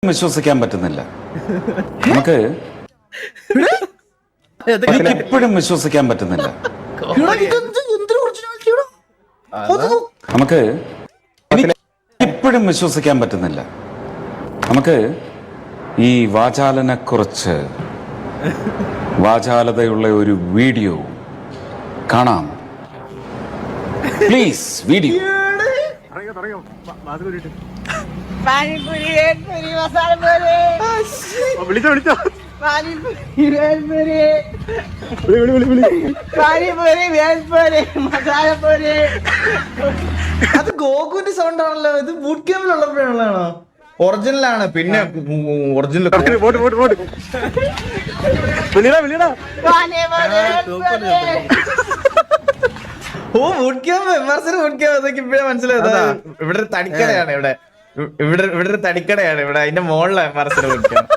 വിശ്വസിക്കാൻ പറ്റുന്നില്ല. നമുക്ക് ഇപ്പോഴും വിശ്വസിക്കാൻ പറ്റുന്നില്ല. നമുക്ക് ഇപ്പോഴും വിശ്വസിക്കാൻ പറ്റുന്നില്ല. നമുക്ക് ഈ വാചാലനെക്കുറിച്ച് വാചാലതയുള്ള ഒരു വീഡിയോ കാണാം. Please video. പാനിപൂരി വേൽപൂരി മസാലപൂരി വിളിച്ചോ പാനിപൂരി വേൽപൂരി പാനിപൂരി വേൽപൂരി മസാലപൂരി. അത് ഗോകുവിന്റെ സൗണ്ട് ആണല്ലോ. ഇത് ബൂട്ട് ക്യാമ്പിലുള്ളപ്പോഴാണോ? ഒറിജിനലാണ്. പിന്നെ ഒറിജിനൽ ഓ ബൂട്ട് ക്യാമ്പ് ബൂട്ട് ക്യാമ്പ് അതൊക്കെ ഇപ്പഴാ മനസ്സിലായത്. ഇവിടെ ഒരു തടിക്കടയാണ്. ഇവിടെ ഒരു തടിക്കടയാണ്. ഇവിടെ അതിന്റെ മുകളിലാണ് ബൂട്ട് ക്യാമ്പ്.